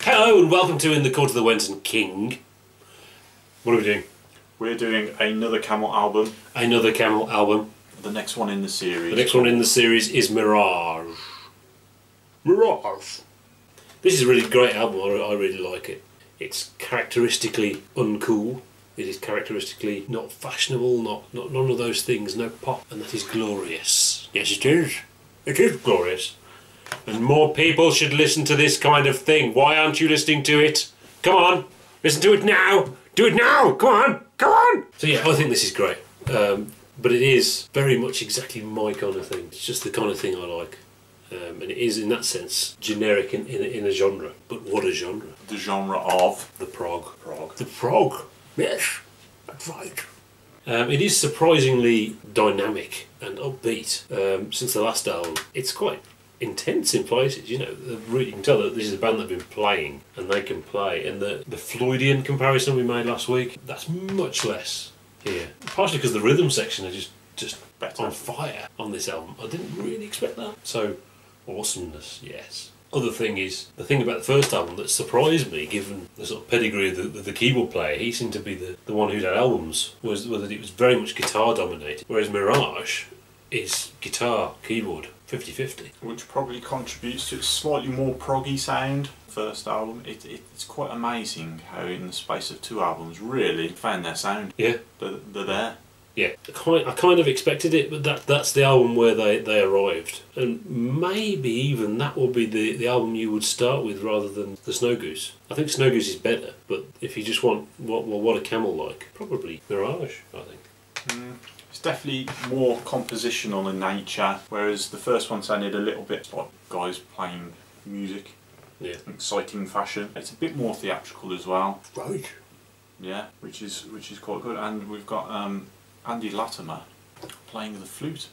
Hello and welcome to In the Court of the Wenton King. What are we doing? We're doing another Camel album. Another Camel album. The next one in the series. The next one in the series is Mirage. Mirage. This is a really great album. I really like it. It's characteristically uncool. It is characteristically not fashionable, not none of those things, no pop, and that is glorious. Yes, it is. It is glorious. And more people should listen to this kind of thing. Why aren't you listening to it? Come on, listen to it now. Do it now. Come on, come on. So yeah, I think this is great. But it is very much exactly my kind of thing. It's just the kind of thing I like. And it is, in that sense, generic in a genre. But what a genre. The genre of? The prog. The prog. Yes, that's right. It is surprisingly dynamic and upbeat. Since the last album, it's quite intense in places. You know, you can tell that this is a band that have been playing, and they can play. And the Floydian comparison we made last week, that's much less here. Partially because the rhythm section are just better on fire on this album. I didn't really expect that. So, awesomeness, yes. Other thing is, the thing about the first album that surprised me, given the sort of pedigree of the keyboard player, he seemed to be the one who'd had albums, was that it was very much guitar dominated, whereas Mirage is guitar, keyboard, 50-50. Which probably contributes to its slightly more proggy sound. First album, it's quite amazing how in the space of 2 albums really found their sound. Yeah. They're there. Yeah, I kind of expected it, but that's the album where they arrived. And maybe even that will be the album you would start with rather than the Snow Goose. I think Snow Goose is better, but if you just want what a Camel like, probably Mirage, I think. It's definitely more compositional in nature, whereas the first one sounded a little bit like guys playing music. Yeah. In exciting fashion. It's a bit more theatrical as well. Right. Yeah, which is quite good. And we've got Andy Latimer playing the flute.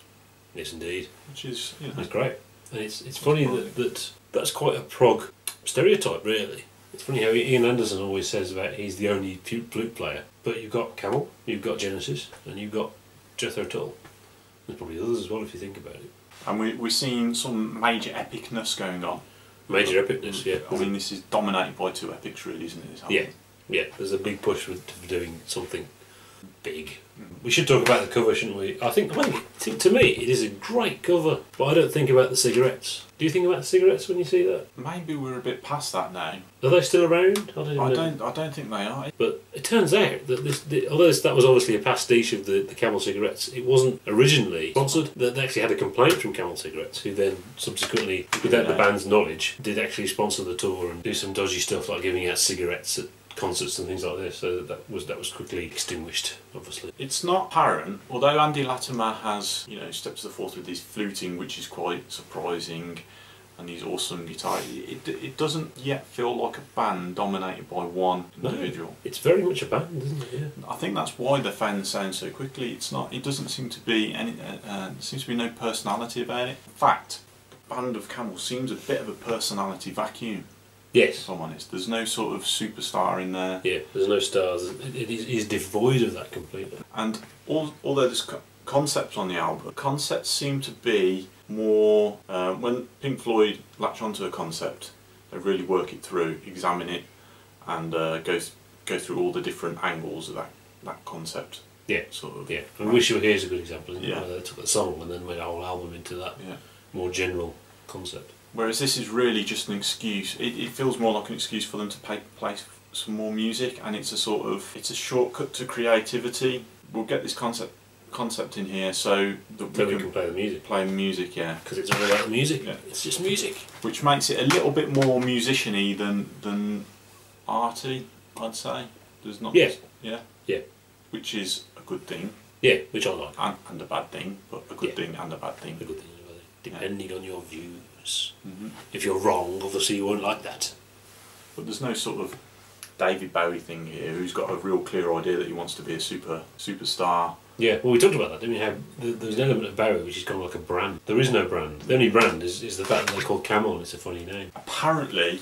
Yes, indeed. Which is, you know, that's great. And it's funny that's quite a prog stereotype, really. It's funny how Ian Anderson always says about he's the only flute player. But you've got Camel, you've got Genesis, and you've got Jethro Tull. There's probably others as well if you think about it. And we're seeing some major epicness going on. Major epicness, yeah. I mean, this is dominated by 2 epics, really, isn't it? This album? Yeah. There's a big push for doing something big. We should talk about the cover, shouldn't we? I think to me it is a great cover, but I don't think about the cigarettes. Do you think about the cigarettes when you see that? Maybe we're a bit past that now. Are they still around? I don't think they are. But it turns out that although that was obviously a pastiche of the Camel cigarettes, it wasn't originally sponsored. They actually had a complaint from Camel cigarettes, who then subsequently, without the band's knowledge, did actually sponsor the tour and do some dodgy stuff like giving out cigarettes at concerts and things like this. So that was quickly extinguished, obviously. It's not apparent, although Andy Latimer has, stepped to the forth with his fluting, which is quite surprising, and his awesome guitar. It doesn't yet feel like a band dominated by one individual. No, it's very much a band, isn't it? Yeah. I think that's why they found the sound so quickly. It's not. It doesn't seem to be any. There seems to be no personality about it. In fact, the band of Camel seems a bit of a personality vacuum. Yes. If I'm honest, there's no sort of superstar in there. Yeah, there's no stars. It is devoid of that completely. And although there's concepts on the album, concepts seem to be more when Pink Floyd latch onto a concept, they really work it through, examine it, and go through all the different angles of that concept. Yeah, sort of. Yeah, and Wish You Were Here is a good example. Isn't it? Yeah, where they took a song and then made a whole album into that more general concept. Whereas this is really just an excuse. It feels more like an excuse for them to play some more music, and it's a shortcut to creativity. We'll get this concept in here so that we can play the music. Play music, yeah. Because it's all about music. Yeah. It's just music. Which makes it a little bit more musician-y than arty, I'd say. There's not. Yeah. Yeah. Yeah. Which is a good thing. Yeah, which I like. And a bad thing, but a good thing and a bad thing. A good thing and a bad thing. Depending on your views. If you're wrong, obviously you won't like that. But there's no sort of David Bowie thing here, who's got a real clear idea that he wants to be a superstar. Yeah, well, we talked about that, didn't we? How there's an element of Bowie which is kind of like a brand. There is no brand. The only brand is the fact that they're called Camel, and it's a funny name. Apparently,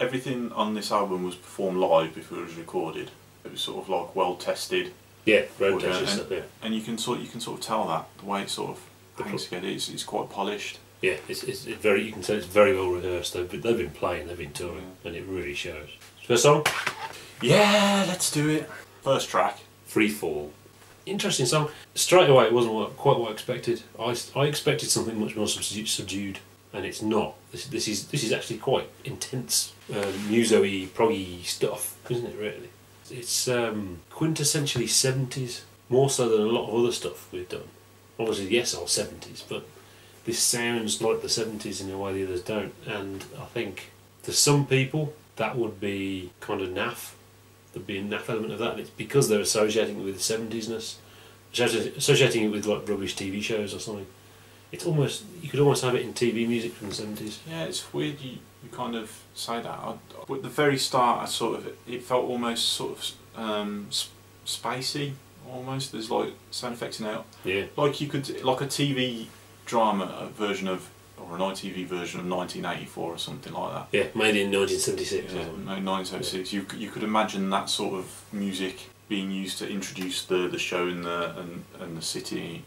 everything on this album was performed live before it was recorded. It was sort of like well tested. Yeah, road tested stuff. Yeah, and you can sort of tell that the way it sort of hangs together. It's quite polished. Yeah, it's very. You can tell it's very well rehearsed. They've been playing, they've been touring, and it really shows. First song? Yeah, let's do it. First track. Freefall. Interesting song. Straight away, it wasn't quite what I expected. I expected something much more subdued, and it's not. This is actually quite intense, muso-y, proggy stuff, isn't it? Really, it's quintessentially 70s, more so than a lot of other stuff we've done. Obviously, yes, our 70s, but this sounds like the 70s in a way the others don't. And I think to some people that would be kind of naff. There'd be a naff element of that, and it's because they're associating it with 70s-ness, associating it with like rubbish TV shows or something. It's almost, you could almost have it in TV music from the 70s. Yeah, it's weird you kind of say that. At the very start, it felt almost sort of spacey, almost. There's like sound effects in it. Yeah. Like you could, like a TV drama version of, or an ITV version of 1984 or something like that. Yeah, made in 1976. Yeah, 1976. Yeah. You could imagine that sort of music being used to introduce the show and the city,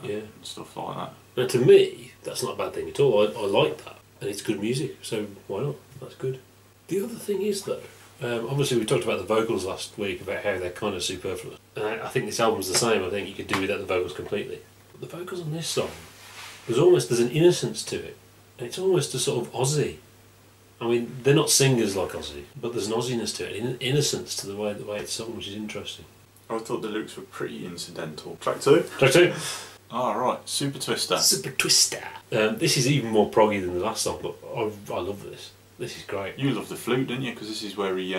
and stuff like that. Now, to me, that's not a bad thing at all. I like that, and it's good music, so why not? That's good. The other thing is, though, obviously we talked about the vocals last week, about how they're kind of superfluous. And I think this album's the same. I think you could do without the vocals completely. But the vocals on this song, there's an innocence to it, and it's almost a sort of Aussie. I mean, they're not singers like Aussie, but there's an Aussiness to it, an innocence to the way it's sung, which is interesting. I thought the lyrics were pretty incidental. Track 2? Track 2. Oh, right, Supertwister. Supertwister. This is even more proggy than the last song, but I love this. This is great. You love the flute, don't you? Because this is where he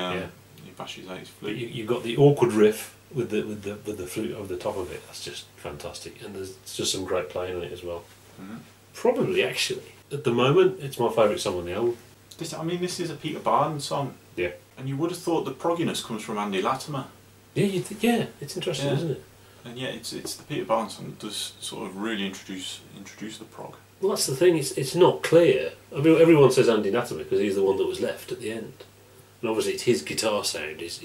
bashes out his flute. You've got the awkward riff with the flute over the top of it. That's just fantastic, and there's just some great playing on it as well. Mm-hmm. Probably, actually, at the moment, it's my favourite song on the album. This is a Peter Barden song. Yeah. And you would have thought the progginess comes from Andy Latimer. Yeah, it's interesting, isn't it? And yeah, it's the Peter Barden song that does sort of really introduce the prog. Well, that's the thing. It's not clear. I mean, everyone says Andy Latimer because he's the one that was left at the end, and obviously it's his guitar sound is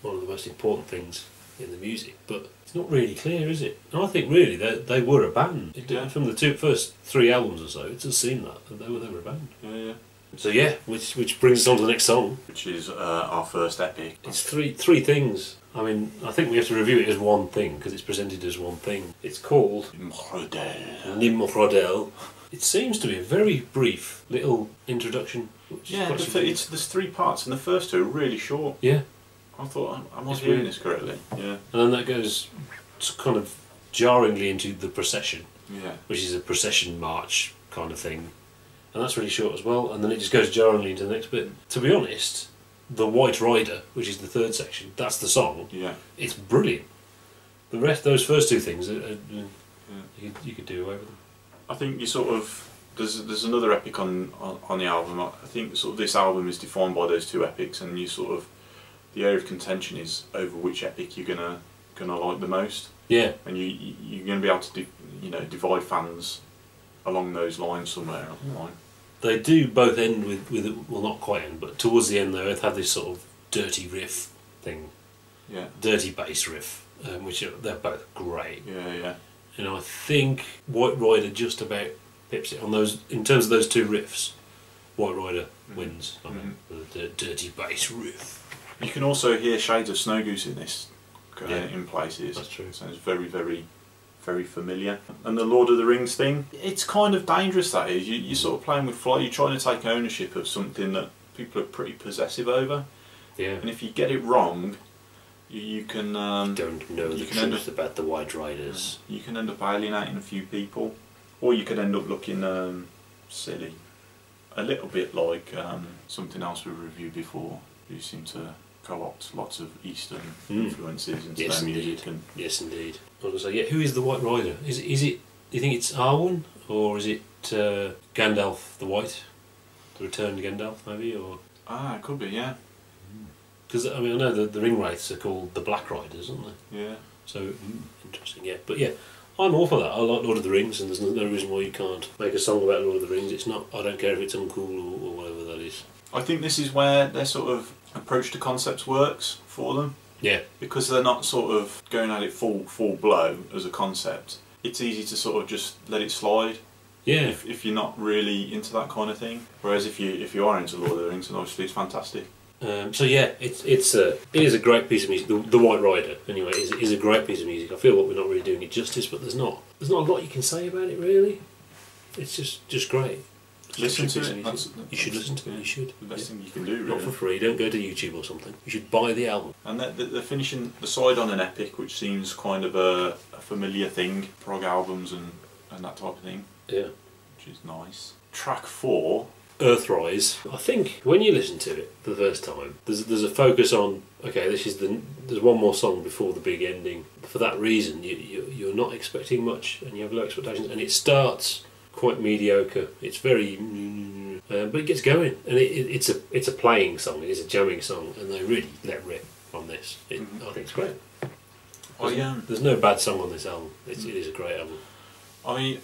one of the most important things in the music. But it's not really clear, is it? And I think really they were a band. From the first 3 albums or so, it does seem that they were a band. Yeah. So yeah, which brings us on to the next song, which is our first epic. It's three things. I mean, I think we have to review it as one thing because it's presented as one thing. It's called Nimrodel. It seems to be a very brief little introduction. There's 3 parts, and the first 2 are really short. Yeah. I thought, am I hearing this correctly? Yeah. And then that goes kind of jarringly into the Procession, which is a procession march kind of thing. And that's really short as well, and then it just goes jarringly into the next bit. To be honest, the White Rider, which is the 3rd section, that's the song. Yeah. It's brilliant. The rest, those first 2 things, you could do away with them. I think you sort of there's another epic on the album. I think sort of this album is defined by those 2 epics, and you sort of the area of contention is over which epic you're gonna like the most. Yeah. And you're gonna be able to divide fans along those lines somewhere along the line. They do both end with well, not quite end, but towards the end they both have this sort of dirty riff thing. Yeah. Dirty bass riff, which they're both great. Yeah. And I think White Rider just about pips it on those in terms of those 2 riffs. White Rider wins. I mean, the dirty bass riff. You can also hear shades of Snow Goose in this in places. That's true. So it's very, very, very familiar. And the Lord of the Rings thing, it's kind of dangerous, that is. You're sort of playing with fire, you're trying to take ownership of something that people are pretty possessive over. Yeah. And if you get it wrong, you can... you don't know the truth about the White Riders. You can end up alienating a few people. Or you could end up looking silly. A little bit like something else we reviewed before, who seem to co-opt lots of Eastern influences into their music. Yes, indeed. I was going to say, who is the White Rider? Is it? Do you think it's Arwen, or is it Gandalf the White, the returned Gandalf, maybe, or? It could be, yeah. Because I mean, I know the Ring Wraiths are called the Black Riders, aren't they? Yeah. So interesting, yeah. But yeah, I'm all for that. I like Lord of the Rings, and there's no reason why you can't make a song about Lord of the Rings. It's not. I don't care if it's uncool or whatever that is. I think this is where their sort of approach to concepts works for them. Yeah. Because they're not sort of going at it full blow as a concept. It's easy to sort of just let it slide Yeah. If you're not really into that kind of thing. Whereas if you are into Lord of the Rings, then obviously it's fantastic. So yeah, it is a great piece of music. The White Rider, anyway, is a great piece of music. I feel like we're not really doing it justice, but there's not a lot you can say about it really. It's just great. Listen to it. You should listen to it. You should. The best thing you can do. Really. Not for free. Don't go to YouTube or something. You should buy the album. And they're finishing the side on an epic, which seems kind of a familiar thing. Prog albums and that type of thing. Yeah. Which is nice. Track 4. Earthrise. I think when you listen to it for the first time, there's a focus on, okay, there's one more song before the big ending. For that reason, you're not expecting much, and you have low expectations, and it starts quite mediocre. It's very, but it gets going, and it's a playing song. It is a jamming song, and they really let rip on this. I think it's great. There's no bad song on this album. It is a great album. I mean,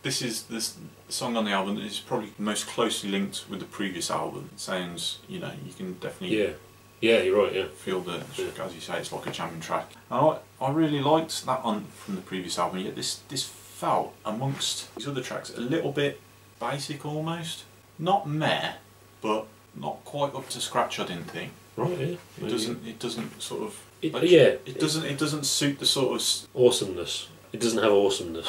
this song on the album is probably most closely linked with the previous album. It sounds, you can definitely yeah, you're right. Yeah, feel that, as you say, it's like a jamming track. And I really liked that one from the previous album. Yet this felt amongst these other tracks a little bit basic almost. Not meh, but not quite up to scratch. I didn't think. Right. Yeah. It doesn't sort of. It doesn't suit the sort of awesomeness. It doesn't have awesomeness.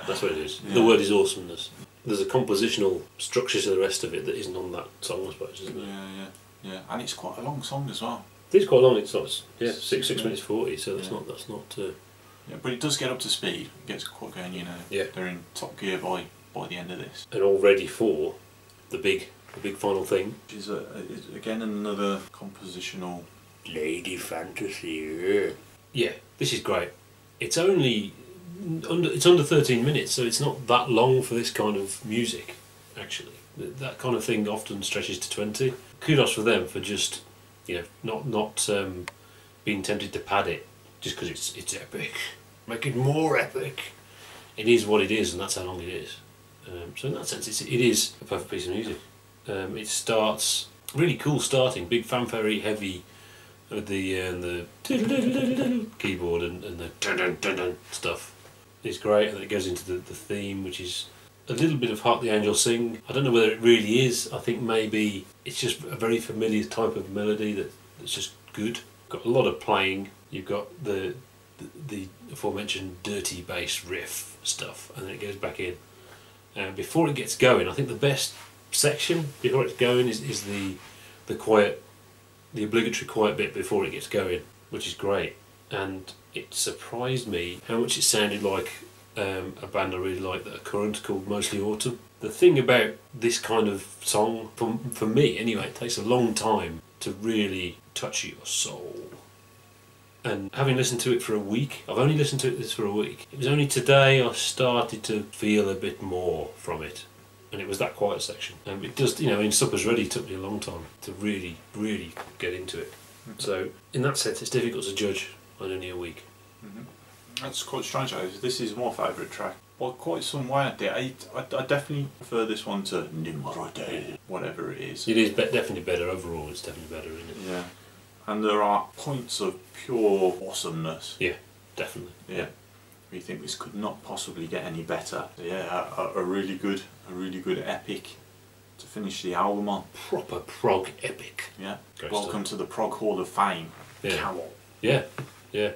That's what it is. Yeah. The word is awesomeness. There's a compositional structure to the rest of it that isn't on that song, I suppose, isn't there? Yeah. And it's quite a long song as well. It is quite long. It's not. Yeah, 6 minutes 40. So that's not. Yeah, but it does get up to speed. It gets quite going. Yeah. They're in top gear by the end of this. And all ready for the big final thing. Which is again another compositional lady fantasy. Yeah, this is great. It's only under 13 minutes, so it's not that long for this kind of music. Actually, that kind of thing often stretches to 20. Kudos for them for just not being tempted to pad it just because it's epic. Make it more epic. It is what it is, and that's how long it is. So in that sense, it is a perfect piece of music. It starts really cool, starting big fanfare heavy. With the keyboard and the dun stuff. It's great, and then it goes into the theme, which is a little bit of Hark the Angels Sing. I don't know whether it really is. I think maybe it's just a very familiar type of melody that's just good. Got a lot of playing. You've got the aforementioned dirty bass riff stuff, and then it goes back in. Before it gets going, I think the best section before it's going is the quiet. The obligatory quiet bit before it gets going, which is great, and it surprised me how much it sounded like a band I really like that are current called Mostly Autumn. The thing about this kind of song, for me anyway, it takes a long time to really touch your soul. And having listened to it for a week, I've only listened to this for a week. It was only today I started to feel a bit more from it. And it was that quiet section. It does, in Supper's Ready, it took me a long time to really, really get into it. So, in that sense, it's difficult to judge on only a week. That's quite strange. This is my favourite track. Well, quite some way I definitely prefer this one to Nimrodel, whatever it is. It is definitely better overall. It's definitely better, isn't it? Yeah. And there are points of pure awesomeness. Yeah, definitely. Yeah. You think this could not possibly get any better. So yeah, a really good epic to finish the album on. Proper prog epic. Yeah. Great Welcome stuff. to the Prog Hall of Fame. Yeah. Camel. Yeah,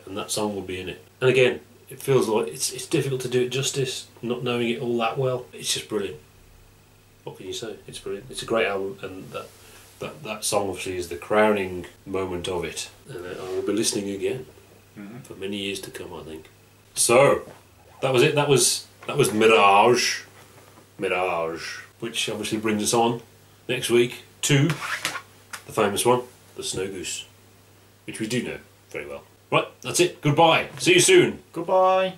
and that song will be in it. And again, it feels like it's difficult to do it justice, not knowing it all that well. It's just brilliant. What can you say? It's brilliant. It's a great album, and that song obviously is the crowning moment of it. And I will be listening again for many years to come, I think. So, that was it. That was Mirage, which obviously brings us on next week to the famous one, the Snow Goose, which we do know very well. Right, that's it. Goodbye. See you soon. Goodbye.